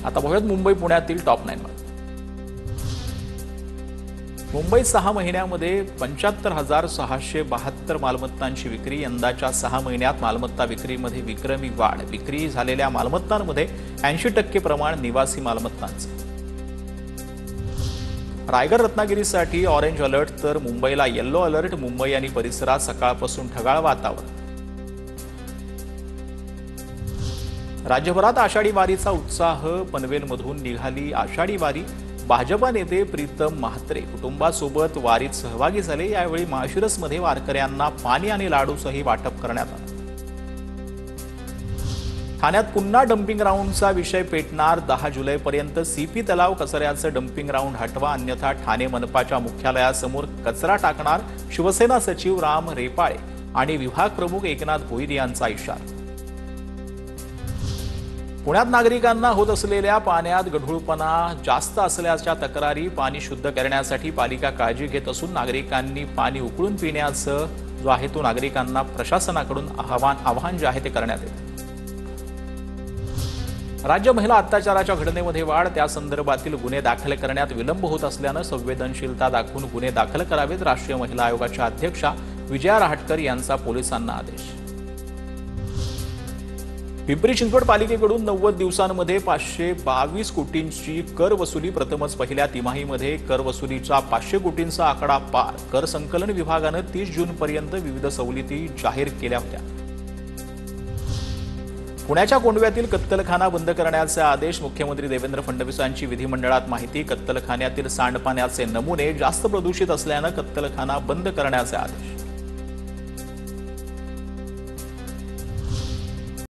आता बघूयात मुंबई पुण्यातील टॉप 9 मध्ये। मुंबईत 6 महिन्यांमध्ये 75,672 मालमत्तांची विक्री। यंदाच्या 6 महिन्यात मालमत्ता विक्रीमध्ये विक्रमी वाढ। विक्री झालेल्या मालमत्तांमध्ये 80% प्रमाण निवासी मालमत्तांचे। रायगड रत्नागिरीसाठी ऑरेंज अलर्ट तर मुंबईला येलो अलर्ट। मुंबई आणि परिसरात सकाळपासून ढगाळ वातावरण। राज्यभरात आषाढी वारीचा उत्साह। पनवेलमधून निघाली आषाढी वारी। भाजपा नेते प्रीतम म्हात्रे कुटुंबासोबत वारीत सहभागी झाले। यावेळी माळशिरसमध्ये वारकऱ्यांना पाणी आणि लाडूचंही वाटप करण्यात आलं। ठाण्यात पुन्हा डम्पिंग ग्राउंडचा विषय पेटणार। 10 जुलैपर्यंत सीपी तलाव कचऱ्याचं डम्पिंग ग्राउंड हटवा, अन्यथा ठाणे मनपाच्या मुख्यालयासमोर कचरा टाकणार। शिवसेना सचिव राम रेपाळे आणि विभाग प्रमुख एकनाथ भोईर यांचा इशारा। पुण्यात नागरिकांना होत असलेल्या पाण्यात गढूळपणा जास्त असल्याच्या तक्रारी। पाणी शुद्ध करण्यासाठी पालिका काळजी घेत असून नागरिकांनी पाणी उकळून पिण्याचं जो आहे तो नागरिकांना प्रशासनाकडून आवाहन जे आहे ते करण्यात येते। राज्य महिला अत्याचाराच्या घटनेमध्ये वाढ। त्या संदर्भातील गुन्हे दाखल करण्यात विलंब होत असल्यानं संवेदनशीलता दाखवून गुन्हे दाखल करावेत। राष्ट्रीय महिला आयोगाच्या अध्यक्षा विजया रहाटकर यांचा पोलिसांना आदेश। पिंपरी चिंचवड पालिकेकडून 90 दिवसांमध्ये 522 कोटींची कर वसुली। प्रथमच पहिल्या तिमाहीमध्ये कर वसुलीचा 500 कोटींचा आकडा पार। कर संकलन विभागानं 30 जूनपर्यंत विविध सवलती जाहीर केल्या होत्या। पुण्याच्या कोंडव्यातील कत्तलखाना बंद करण्याचे आदेश। मुख्यमंत्री देवेंद्र फडणवीसांची विधिमंडळात माहिती। कत्तलखान्यातील सांडपाण्याचे नमुने जास्त प्रदूषित असल्यानं कत्तलखाना बंद करण्याचे आदेश।